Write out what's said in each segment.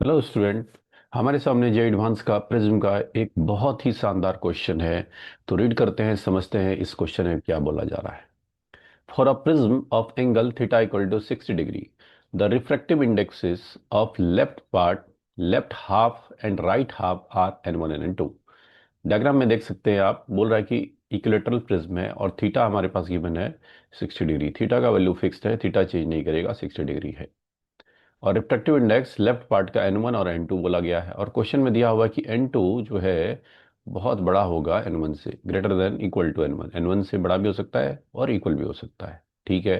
Hello student. हमारे सामने जे advance का प्रिज्म का एक बहुत ही शानदार क्वेश्चन है। तो रीड करते हैं, समझते हैं इस क्वेश्चन में क्या बोला जा रहा है। For a prism of angle theta equal to 60 degree, the refractive indexes of left part, left half and right half are n1 and n2। Diagram में देख सकते हैं, आप बोल रहा है कि इक्विलेटरल प्रिज्म है और थीटा हमारे पास गिवन है 60 डिग्री। थीटा का वैल्यू फिक्स्ड है, थीटा चेंज नहीं करेगा, 60 डिग्री है। और रिफ्रैक्टिव इंडेक्स लेफ्ट पार्ट का n1 और n2 बोला गया है। और क्वेश्चन में दिया हुआ है कि n2 जो है बहुत बड़ा होगा n1 से, greater than equal to n1। n1 से बड़ा भी हो सकता है और इक्वल भी हो सकता है। ठीक है।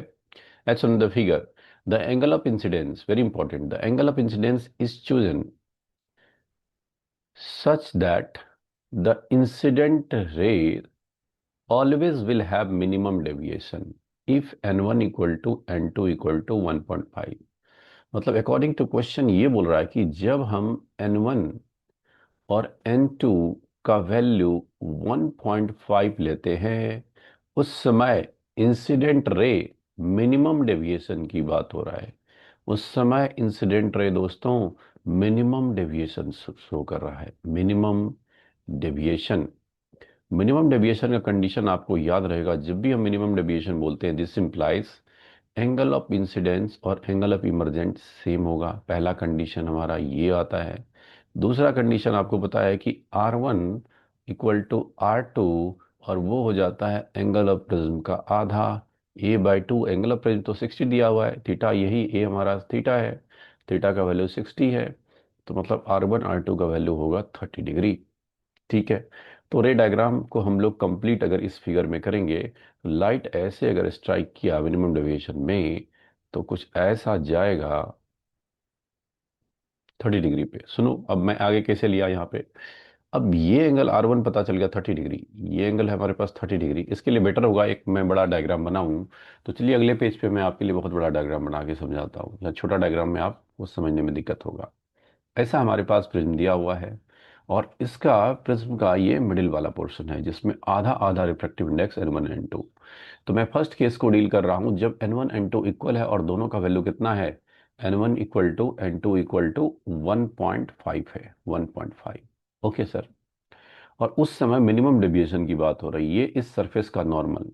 As on the figure, the angle of incidence, very important, the angle of incidence is chosen such that the incident ray always will have minimum deviation if n1 equal to n2 equal to 1.5। मतलब according to question ये बोल रहा है कि जब हम n1 और n2 का वैल्यू 1.5 लेते हैं, उस समय इंसिडेंट रे मिनिमम डेविएशन की बात हो रहा है। उस समय इंसिडेंट रे दोस्तों मिनिमम डेविएशन शो कर रहा है। मिनिमम डेविएशन, मिनिमम डेविएशन का कंडीशन आपको याद रहेगा। जब भी हम मिनिमम डेविएशन बोलते हैं, this implies angle of incidence और एंगल ऑफ इमरजेंट सेम होगा। पहला कंडीशन हमारा ये आता है। दूसरा कंडीशन आपको पता है कि R1 इक्वल टू R2, और वो हो जाता है एंगल ऑफ प्रिज्म का आधा, a/2। एंगल ऑफ प्रिज्म तो 60 दिया हुआ है, थीटा यही a हमारा थीटा है, थीटा का वैल्यू 60 है। तो मतलब R1 R2 का वैल्यू होगा 30 डिग्री। ठीक है। तो रे डायग्राम को हम लोग कंप्लीट अगर इस फिगर में करेंगे, तो लाइट ऐसे अगर स्ट्राइक किया मिनिमम डेविएशन में, तो कुछ ऐसा जाएगा 30 डिग्री पे। सुनो अब मैं आगे कैसे लिया यहाँ पे। अब ये एंगल R1 पता चल गया 30 डिग्री, ये एंगल है हमारे पास 30 डिग्री। इसके लिए बेटर होगा एक मैं बड़ा डायग्राम बनाऊं। तो चलिए अगले पेज पे मैं आपके लिए बहुत बड़ा डायग्राम बना के समझाता हूँ, या छोटा डायग्राम में आपको समझने में दिक्कत होगा। ऐसा हमारे पास प्रिज्म दिया हुआ है, और इसका प्रिज्म का ये मिडिल वाला पोर्शन है जिसमें आधा आधा रिफ्रैक्टिव इंडेक्स n1 n2। तो मैं फर्स्ट केस को डील कर रहा हूं जब n1 n2 इक्वल है और दोनों का वैल्यू कितना है, n1 equal to n2 equal to 1.5 है, 1.5। Okay sir. और उस समय मिनिमम डेविएशन की बात हो रही है, इस सरफेस का नॉर्मल,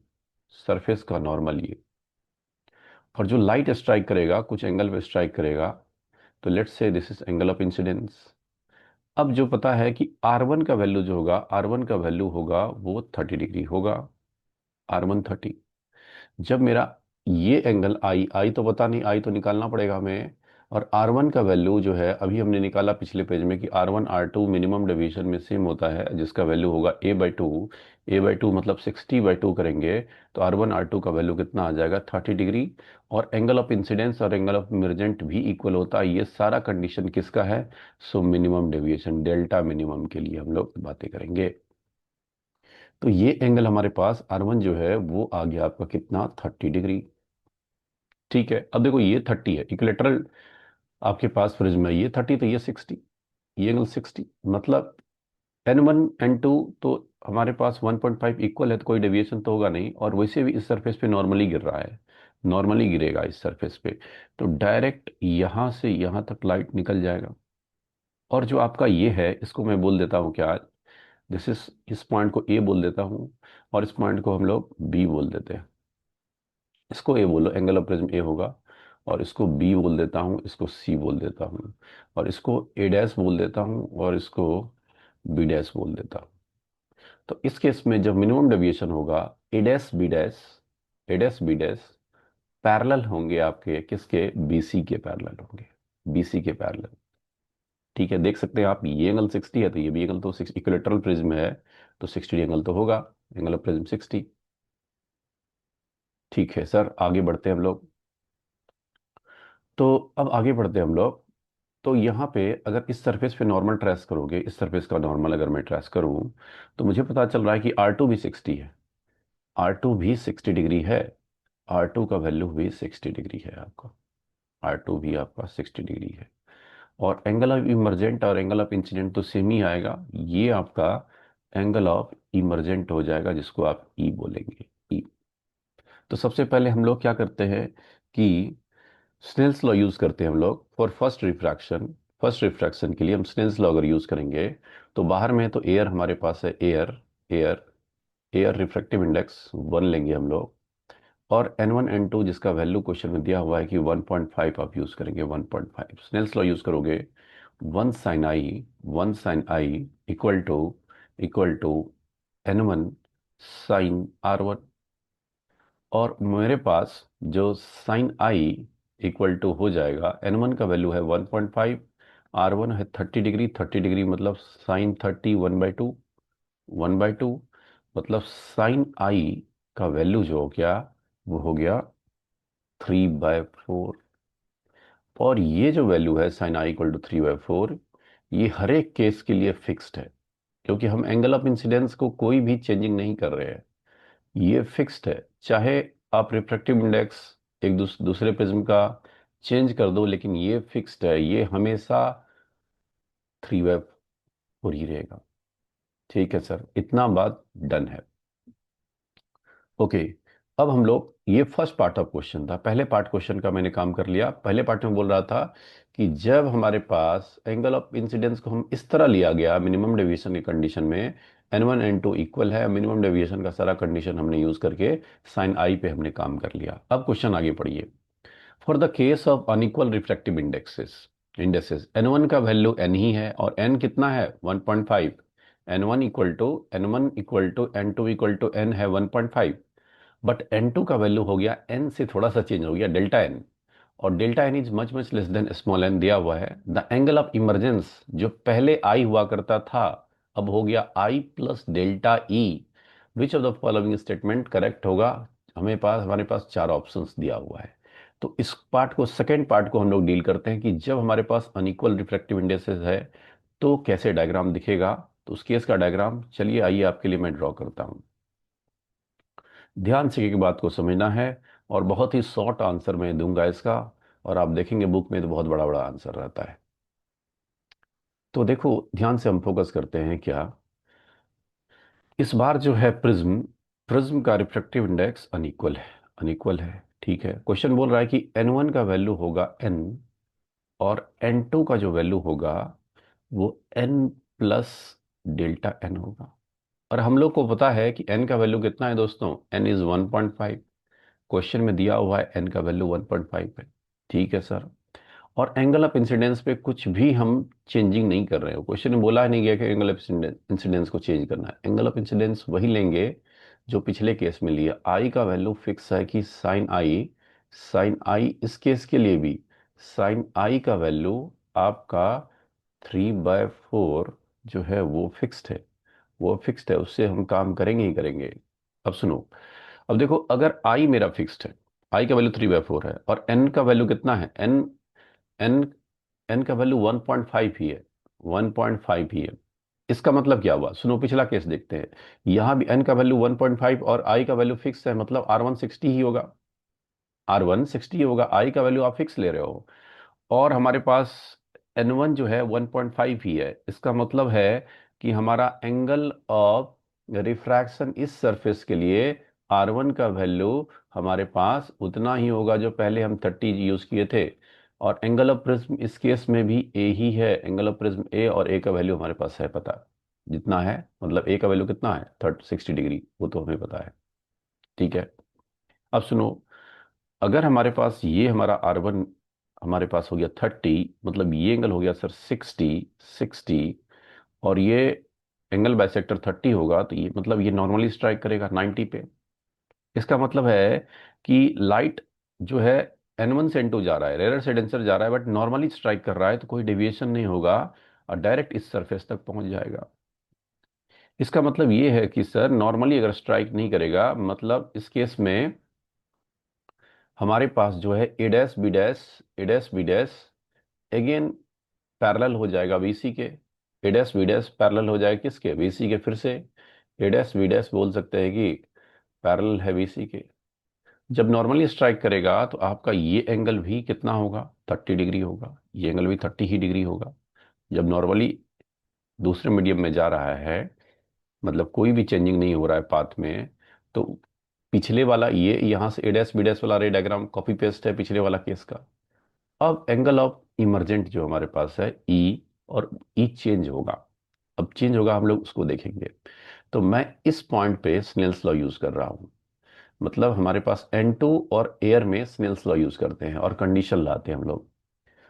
सरफेस का नॉर्मल ये। और जो लाइट स्ट्राइक करेगा कुछ एंगल पे स्ट्राइक करेगा, तो let's say this is angle of incidence. अब जो पता है कि R1 का वैल्यू जो होगा, R1 का वैल्यू होगा वो 30 डिग्री होगा, R1 30। जब मेरा ये एंगल आई तो पता नहीं, आई तो निकालना पड़ेगा हमें। और R1 का वैल्यू जो है अभी हमने निकाला पिछले पेज में कि R1 R2 मिनिमम डेविएशन में सेम होता है, जिसका वैल्यू होगा a/2। a/2 मतलब 60/2 करेंगे, तो R1 R2 का वैल्यू कितना आ जाएगा, 30 डिग्री। और एंगल ऑफ इंसिडेंस और एंगल ऑफ इमरजेंट भी इक्वल होता है। ये सारा कंडीशन किसका है, so minimum deviation delta minimum के लिए हम लोग बातें करेंगे। तो ये एंगल हमारे पास R1 जो है वो आ गया आपका कितना, 30 डिग्री। ठीक है। अब देखो ये 30 है, इक्विलेटरल आपके पास प्रिज्म है, ये 30 तो ये 60, ये एंगल 60। मतलब n1 n2 तो हमारे पास 1.5 इक्वल है, तो कोई डेविएशन तो होगा नहीं। और वैसे भी इस सरफेस पे नॉर्मली गिर रहा है, नॉर्मली गिरेगा इस सरफेस पे। तो डायरेक्ट यहां से यहां तक लाइट निकल जाएगा। और जो आपका ये है इसको मैं बोल देता हूँ क्या, दिस इज, इस पॉइंट को ए बोल देता हूँ, और इस पॉइंट को हम लोग बी बोल देते हैं। इसको ए बोलो, एंगल ऑफ प्रिज्म ए होगा। और इसको बी बोल देता हूँ, इसको सी बोल देता हूँ, और इसको ए डैश बोल देता हूँ, और इसको बी डैश बोल देता हूँ। तो इस केस में जब मिनिमम डेविएशन होगा, ए डैश बी डैश, ए डैश बी डैश पैरेलल होंगे आपके किसके, बीसी के पैरेलल होंगे, बीसी के पैरेलल। ठीक है। देख सकते हैं आप, ये एंगल 60 है तो ये भी एंगल तो 60, इक्विलेटरल प्रिज्म है तो 60 एंगल तो होगा, एंगल ऑफ प्रिज्म 60। ठीक है सर, आगे बढ़ते हैं हम लोग। तो अब आगे बढ़ते हैं हम लोग। तो यहाँ पे अगर इस सरफेस पे नॉर्मल ट्रेस करोगे, इस सरफेस का नॉर्मल अगर मैं ट्रेस करूँ, तो मुझे पता चल रहा है कि R2 भी 60 है, R2 भी 60 डिग्री है। R2 का वैल्यू भी 60 डिग्री है आपका, R2 भी आपका 60 डिग्री है। और एंगल ऑफ इमरजेंट और एंगल ऑफ इंसिडेंट तो सेम ही आएगा। ये आपका एंगल ऑफ इमरजेंट हो जाएगा, जिसको आप ई बोलेंगे, ई। तो सबसे पहले हम लोग क्या करते हैं कि स्नेल्स लॉ यूज करते हैं हम लोग for first refraction. First refraction के लिए हम स्नेल्स लॉ अगर यूज करेंगे तो बाहर में तो एयर हमारे पास है, air air air refractive index 1 लेंगे हम लोग, और N1 N2 जिसका वैल्यू क्वेश्चन में दिया हुआ है कि 1.5 आप यूज करेंगे, 1.5 स्नेल्स लॉ यूज करोगे, 1 sin i equal to N1 sine R1। और मेरे पास जो साइन आई इक्वल टू हो जाएगा, N1 का वैल्यू है 1.5, R1 है 30 डिग्री, 30 डिग्री मतलब साइन 30 1/2, 1/2 मतलब साइन आई का वैल्यू जो हो गया वो हो गया 3/4। और ये जो वैल्यू है साइन आई इक्वल टू 3/4, ये हर एक केस के लिए फिक्स्ड है, क्योंकि हम एंगल ऑफ इंसिडेंस को कोई भी चेंजिंग नहीं कर रहे हैं, ये फिक्स्ड है। चाहे आप रिफ्रैक्टिव इंडेक्स एक दूसरे प्रिज्म का चेंज कर दो, लेकिन ये फिक्स्ड है, ये हमेशा 3/4 ही रहेगा। ठीक है सर, इतना बात डन है। ओके, अब हम लोग, ये फर्स्ट पार्ट ऑफ क्वेश्चन था, पहले पार्ट क्वेश्चन का मैंने काम कर लिया। पहले पार्ट में बोल रहा था कि जब हमारे पास एंगल ऑफ इंसिडेंस को हम इस तरह लिया गया मिनिमम डेविएशन की कंडीशन में, N1 N2 इक्वल है, मिनिमम डेविएशन का सारा कंडीशन हमने यूज करके साइन आई पे हमने काम कर लिया। अब क्वेश्चन आगे पढ़िए। For the case of unequal refractive indexes N1 का वैल्यू n ही है और n कितना है 1.5, N1 equal to N2 equal to n है 1.5, बट N2 का वैल्यू हो गया n से थोड़ा सा चेंज हो गया, डेल्टा n, और delta n is much much less than small n दिया हुआ है। द एंगल ऑफ इमरजेंस जो पहले I हुआ करता था अब हो गया I plus delta E. Which of the following statement correct होगा? हमारे पास चार ऑप्शंस दिया हुआ है। तो इस पार्ट को, सेकेंड पार्ट को हम लोग डील करते हैं कि जब हमारे पास अनइक्वल रिफ्रैक्टिव इंडेक्सेस है तो कैसे डायग्राम दिखेगा। तो उस केस का डायग्राम चलिए आइए आपके लिए मैं ड्रॉ करता हूं। ध्यान से एक बात को समझना है, और बहुत ही शॉर्ट आंसर मैं दूंगा इसका, और आप देखेंगे बुक में तो बहुत बड़ा बड़ा आंसर रहता है। तो देखो ध्यान से हम फोकस करते हैं क्या, इस बार जो है प्रिज्म, प्रिज्म का रिफ्रैक्टिव इंडेक्स अनइक्वल है, अनइक्वल है। ठीक है, क्वेश्चन बोल रहा है कि N1 का वैल्यू होगा n, और N2 का जो वैल्यू होगा वो n प्लस डेल्टा n होगा। और हम लोग को पता है कि n का वैल्यू कितना है दोस्तों, n इज 1.5, क्वेश्चन में दिया हुआ है n का वैल्यू 1.5 है। ठीक है सर, और एंगल ऑफ इंसिडेंस पे कुछ भी हम चेंजिंग नहीं कर रहे हो, क्वेश्चन में बोला नहीं गया कि एंगल ऑफ इंसिडेंस को चेंज करना है। एंगल ऑफ इंसिडेंस वही लेंगे जो पिछले केस में लिया। आई का वैल्यू फिक्स है कि साइन आई, साइन आई इस केस के लिए भी साइन आई का वैल्यू आपका 3/4 जो है वो फिक्स्ड है, वो फिक्स्ड है, उससे हम काम करेंगे ही करेंगे। अब सुनो, अब देखो अगर आई मेरा फिक्स्ड है, आई का वैल्यू 3/4 है, और एन का वैल्यू कितना है, एन एन एन का वैल्यू 1.5 ही है, 1.5 ही है। इसका मतलब क्या हुआ, सुनो पिछला केस देखते हैं। यहां भी एन का वैल्यू 1.5 और आई का वैल्यू फिक्स है, मतलब R1 60 ही होगा, R1 60 ही होगा, आई का वैल्यू आप फिक्स ले रहे हो। और हमारे पास N1 जो है 1.5 ही है, इसका मतलब है कि हमारा एंगल ऑफ रिफ्रैक्शन इस सरफेस के लिए R1 का वैल्यू हमारे पास उतना ही होगा जो पहले हम 30 यूज किए थे। और एंगल ऑफ प्रिज्म इस केस में भी ए ही है, एंगल ऑफ प्रिज्म ए, और ए का वैल्यू हमारे पास है पता, जितना है, मतलब ए का वैल्यू कितना है 60 डिग्री, वो तो हमें पता है। ठीक है, अब सुनो, अगर हमारे पास ये हमारा R1 हमारे पास हो गया 30, मतलब ये एंगल हो गया सर 60, और ये एंगल बाइसेक्टर 30 होगा, तो ये मतलब ये नॉर्मली स्ट्राइक करेगा 90 पे। इसका मतलब है कि लाइट जो है N1 से N2 जा रहा है, रेयर से डेंसर जा रहा है, बट नॉर्मली स्ट्राइक कर रहा है, तो कोई डेविएशन नहीं होगा और डायरेक्ट इस सरफेस तक पहुंच जाएगा। इसका मतलब ये है कि सर नॉर्मली अगर स्ट्राइक नहीं करेगा, मतलब इस केस में हमारे पास जो है A dash B dash again parallel हो जाएगा वीसी के, A dash B dash parallel हो जाएगा किसके, वीसी के। फिर से ए डैश बी डैश बोल सकते हैं कि पैरेलल है वीसी के। जब नॉर्मली स्ट्राइक करेगा तो आपका ये एंगल भी कितना होगा, 30 डिग्री होगा, ये एंगल भी 30 ही डिग्री होगा। जब नॉर्मली दूसरे मीडियम में जा रहा है, मतलब कोई भी चेंजिंग नहीं हो रहा है पाथ में, तो पिछले वाला ये यहाँ से ए डैश बी डैश वाला रे डायग्राम कॉपी पेस्ट है पिछले वाला केस का। अब एंगल ऑफ इमरजेंट जो हमारे पास है ई, और ई चेंज होगा। अब चेंज होगा, हम लोग उसको देखेंगे। तो मैं इस पॉइंट पे स्नेल्स लॉ यूज कर रहा हूं। मतलब हमारे पास N2 और एयर में स्नेल्स लॉ यूज करते हैं और कंडीशन लाते हैं हम लोग।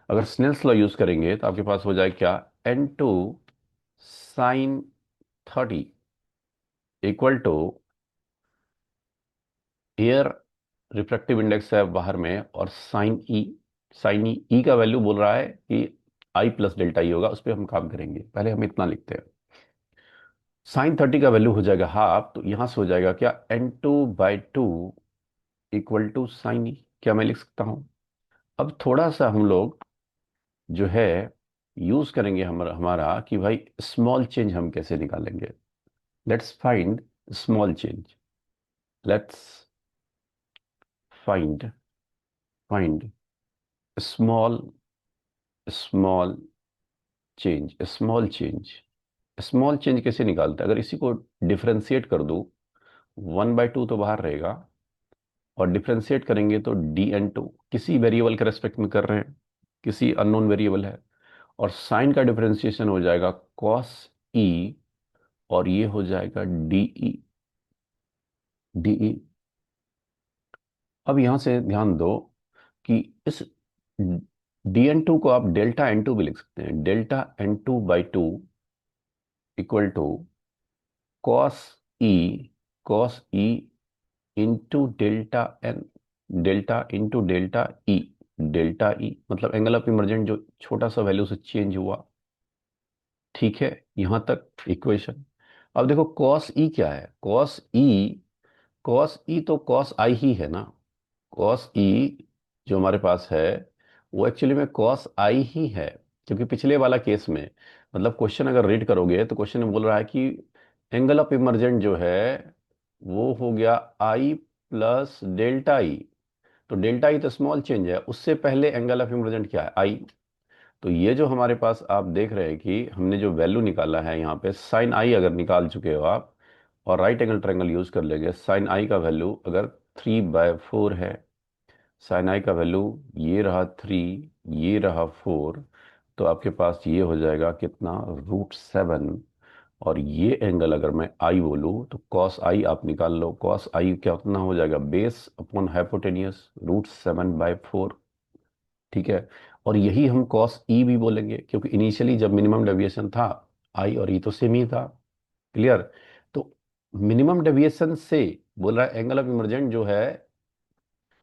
अगर स्नेल्स लॉ यूज करेंगे तो आपके पास हो जाए क्या, N2 sin 30 equal to air, refractive index है बाहर में, और साइन ई का वैल्यू बोल रहा है कि आई प्लस डेल्टा ई होगा। उस पर हम काम करेंगे, पहले हम इतना लिखते हैं। sin 30 का वैल्यू हो जाएगा हाफ, तो यहां से हो जाएगा क्या, N2/2 इक्वल टू साइन ई। क्या मैं लिख सकता हूं? अब थोड़ा सा हम लोग जो है यूज करेंगे हमारा कि भाई स्मॉल चेंज हम कैसे निकालेंगे। Let's find small change. Let's find find small small small change कैसे निकालते हैं? अगर इसी को डिफरेंशिएट कर दूं, 1/2 तो बाहर रहेगा, और डिफरेंशिएट करेंगे तो dn2, किसी वेरिएबल के रेस्पेक्ट में कर रहे हैं, किसी अननोन वेरिएबल है। और साइन का डिफरेंशिएशन हो जाएगा cos ई, और ये हो जाएगा डी ई। अब यहां से ध्यान दो कि इस dn2 को आप डेल्टा n2 भी लिख सकते हैं। Delta n2/2 equal to cos E cos E into delta E. Delta E मतलब एंगल ऑफ इमर्जेंट जो छोटा सा वैल्यू से चेंज हुआ। ठीक है, यहां तक इक्वेशन। अब देखो कॉस ई क्या है। कॉस ई तो कॉस आई ही है ना। कॉस ई जो हमारे पास है वो एक्चुअली में कॉस आई ही है। क्योंकि पिछले वाला केस में, मतलब क्वेश्चन अगर रीड करोगे तो क्वेश्चन में बोल रहा है कि एंगल ऑफ इमर्जेंट जो है वो हो गया आई प्लस डेल्टा ई। तो डेल्टा ई तो स्मॉल चेंज है, उससे पहले एंगल ऑफ इमर्जेंट क्या है, आई। तो ये जो हमारे पास आप देख रहे हैं कि हमने जो वैल्यू निकाला है यहाँ पे, साइन आई अगर निकाल चुके हो आप, और राइट एंगल ट्रायंगल यूज कर लेंगे, साइन आई का वैल्यू अगर 3/4 है, साइन आई का वैल्यू ये रहा 3, ये रहा 4, तो आपके पास ये हो जाएगा कितना, √7। और ये एंगल अगर मैं आई बोलूँ तो कॉस आई आप निकाल लो, कॉस आई क्या कितना हो जाएगा, बेस अपॉन हाइपोटेनियस √7/4। ठीक है। और यही हम कॉस ई भी बोलेंगे, क्योंकि इनिशियली जब मिनिमम डेविएशन था, आई और ई तो सेम ही था। क्लियर। तो मिनिमम डेविएशन से बोल रहा है एंगल ऑफ इमर्जेंट जो है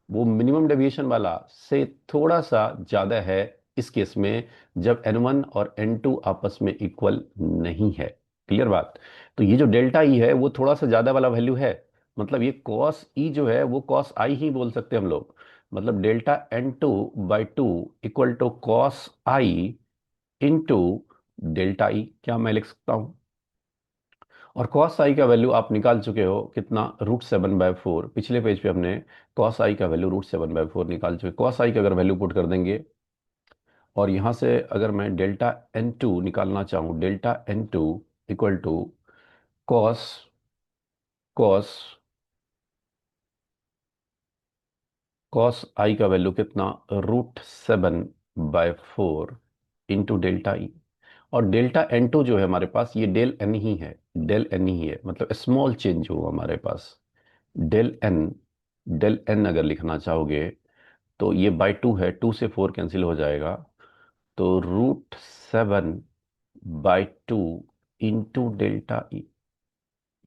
वो मिनिमम डेविएशन वाला से थोड़ा सा ज्यादा है इस केस में, जब n1 और n2 आपस में इक्वल नहीं है। क्लियर बात। तो ये जो डेल्टा ई है वो थोड़ा सा ज्यादा वाला वैल्यू है। मतलब ये कॉस ई जो है वो कॉस आई ही बोल सकते हैं हम लोग। मतलब delta n2/2 equal to cos I into delta E. क्या मैं लिख सकता हूं? और कॉस आई का वैल्यू आप निकाल चुके हो कितना, √7/4। पिछले पेज पे हमने कॉस आई का वैल्यू √7/4 निकाल चुके। कॉस आई का अगर वैल्यू पुट कर देंगे, और यहां से अगर मैं डेल्टा n2 निकालना चाहूं, delta n2 equal to cos cos cos i का वैल्यू कितना, √7/4 इंटू डेल्टा ई। और डेल्टा n2 जो है हमारे पास, ये डेल एन ही है। डेल एन ही है, मतलब स्मॉल चेंज हो हमारे पास। डेल एन अगर लिखना चाहोगे तो ये बाई 2 है, 2 से 4 कैंसिल हो जाएगा। तो √7/2 इंटू डेल्टा ई,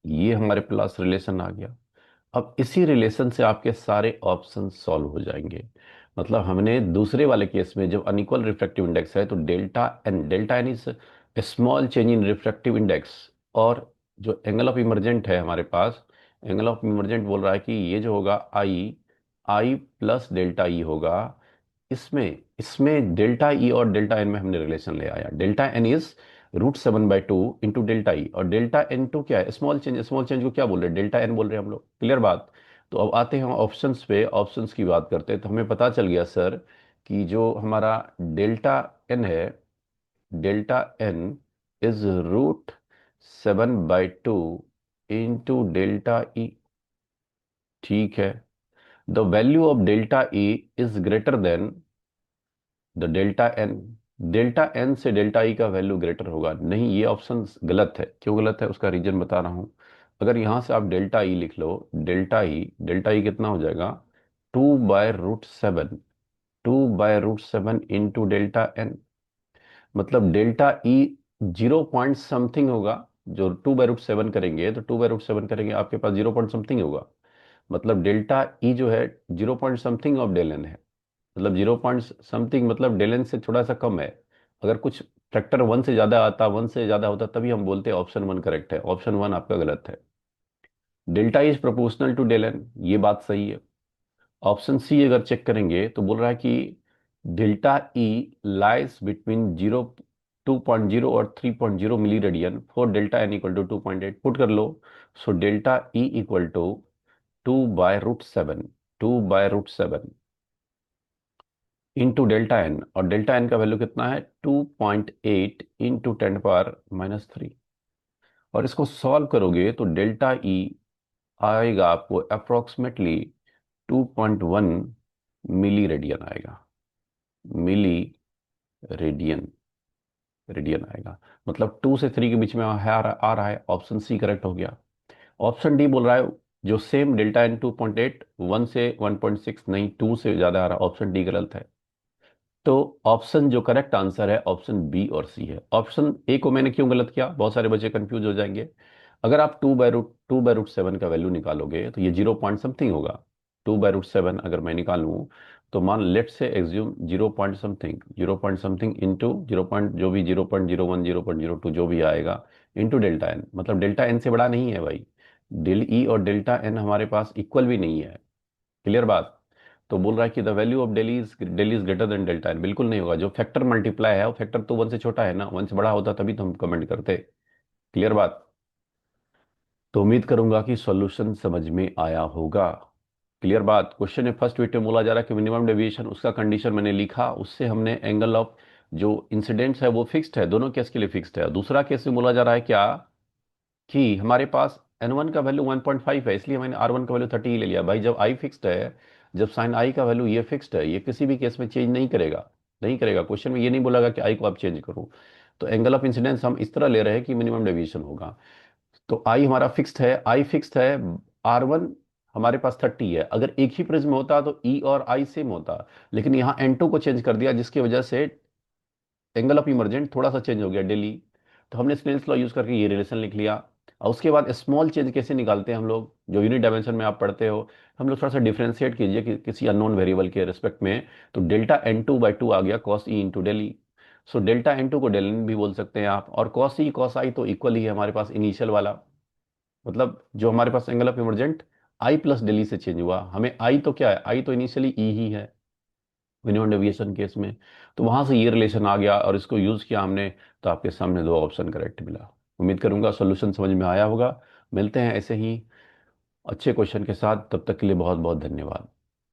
ये हमारे पास रिलेशन आ गया। अब इसी रिलेशन से आपके सारे ऑप्शन सॉल्व हो जाएंगे। मतलब हमने दूसरे वाले केस में जब अनइक्वल रिफ्रैक्टिव इंडेक्स है तो delta N is small change in refractive index. और जो एंगल ऑफ इमर्जेंट है हमारे पास, एंगल ऑफ इमर्जेंट बोल रहा है कि ये जो होगा आई आई प्लस डेल्टा ई होगा। इसमें इसमें डेल्टा ई और डेल्टा एन में हमने रिलेशन ले आया। Delta N is √7/2 into delta E, और डेल्टा n2 क्या है, स्मॉल चेंज को क्या बोल रहे हैं, डेल्टा एन बोल रहे हैं हम लोग। क्लियर बात। तो अब आते हैं ऑप्शंस पे, ऑप्शंस की बात करते हैं। तो हमें पता चल गया सर कि जो हमारा डेल्टा एन है, delta N is √7/2 into delta E. ठीक है। The value of delta E is greater than the delta N से डेल्टा ई का वैल्यू ग्रेटर होगा। नहीं, ये ऑप्शन गलत है। क्यों गलत है उसका रीजन बता रहा हूं। अगर यहां से आप डेल्टा ई लिख लो, डेल्टा ई कितना हो जाएगा, 2/√7, 2/√7 इंटू डेल्टा एन। मतलब डेल्टा ई 0 पॉइंट समथिंग होगा। जो 2/√7 करेंगे तो 2/√7 करेंगे आपके पास 0 पॉइंट समथिंग होगा। मतलब डेल्टा ई जो है 0 point something of del N है। मतलब 0 पॉइंट समथिंग मतलब डेल एन से थोड़ा सा कम है। अगर कुछ फैक्टर वन से ज्यादा आता, वन से ज्यादा होता, तभी हम बोलते हैं ऑप्शन वन करेक्ट है। ऑप्शन वन आपका गलत है। Delta is proportional to del N, ये बात सही है। ऑप्शन सी अगर चेक करेंगे तो बोल रहा है कि डेल्टा ई लाइज बिटवीन 2.0 और 3.0 milli radian for delta n equal to 2.8। Put कर लो। So delta e equal to 2/√7, 2/√7 into delta n. और डेल्टा एन का वैल्यू कितना है, 2.8 इंटू 10⁻³ और इसको सॉल्व करोगे तो डेल्टा ई आएगा आपको अप्रोक्सीमेटली 2.1 मिली रेडियन आएगा। मिली रेडियन, रेडियन आएगा। मतलब 2 से 3 के बीच में आ रहा है। ऑप्शन सी करेक्ट हो गया। ऑप्शन डी बोल रहा है जो सेम डेल्टा एन 2.8, 1 से 1.6 नहीं, 2 से ज्यादा आ रहा है। ऑप्शन डी गलत है। तो ऑप्शन जो करेक्ट आंसर है ऑप्शन बी और सी है। ऑप्शन ए को मैंने क्यों गलत किया, बहुत सारे बच्चे कंफ्यूज हो जाएंगे। अगर आप 2/√7 का वैल्यू निकालोगे तो ये 0 पॉइंट समथिंग होगा। 2/√7 अगर मैं निकालूं तो मान लेट से assume 0 point something, 0 point something into 0 point जो भी 0.01, 0.02 जो भी आएगा इंटू डेल्टा एन। मतलब डेल्टा एन से बड़ा नहीं है भाई। डेल ई और डेल्टा एन हमारे पास इक्वल भी नहीं है। क्लियर बात। तो बोल रहा है कि the value of del E is greater than delta N. बिल्कुल नहीं होगा। जो फैक्टर मल्टीप्लाई है वो फैक्टर तो वन से छोटा है ना, वन से बड़ा होता तभी तो हम कमेंट करते। क्लियर बात। तो उम्मीद करूंगा कि सॉल्यूशन समझ में आया होगा। क्लियर बात। क्वेश्चन में फर्स्ट वीट में बोला जा रहा है कि मिनिमम डेविएशन, उसका कंडीशन मैंने लिखा, उससे हमने एंगल ऑफ जो इंसिडेंट्स है वो फिक्स्ड है, दोनों केस के लिए फिक्स्ड है। दूसरा केस में बोला जा रहा है क्या, कि हमारे पास n1 का वैल्यू 1.5 है, इसलिए मैंने r1 का वैल्यू 30 ही ले लिया। भाई जब i फिक्स्ड है, जब साइन i का वैल्यू ये फिक्स्ड है, ये किसी भी केस में चेंज नहीं करेगा। नहीं करेगा। क्वेश्चन में ये नहीं बोलेगा कि i को आप चेंज करो। तो एंगल ऑफ इंसिडेंस हम इस तरह ले रहे हैं कि मिनिमम डेविएशन होगा। तो i हमारा फिक्स्ड है, i फिक्स्ड है। r1 हमारे पास 30 है। अगर एक ही प्रिज्म होता तो e और i सेम होता, लेकिन यहाँ n2 को चेंज कर दिया जिसकी वजह से एंगल ऑफ इमर्जेंट थोड़ा सा चेंज हो गया डेली। तो हमने स्नेल्स लॉ यूज करके ये रिलेशन लिख लिया। और उसके बाद स्मॉल चेंज कैसे निकालते हैं हम लोग, जो यूनिट डायमेंशन में आप पढ़ते हो। हम लोग थोड़ा सा डिफ्रेंशिएट कीजिए कि किसी अननोन वेरिएबल के रिस्पेक्ट में। तो डेल्टा n2/2 आ गया cos E into del E. So delta n2 को डेल एन भी बोल सकते हैं आप। और कॉस ई कॉस आई तो इक्वल ही है हमारे पास इनिशियल वाला। मतलब जो हमारे पास angle of emergent i plus del e से चेंज हुआ, हमें आई तो क्या है, आई तो इनिशियली ई ही है मिनिमम डेविएशन केस में। तो वहां से ये रिलेशन आ गया और इसको यूज किया हमने। तो आपके सामने दो ऑप्शन करेक्ट मिला। उम्मीद करूंगा सॉल्यूशन समझ में आया होगा। मिलते हैं ऐसे ही अच्छे क्वेश्चन के साथ, तब तक के लिए बहुत बहुत धन्यवाद।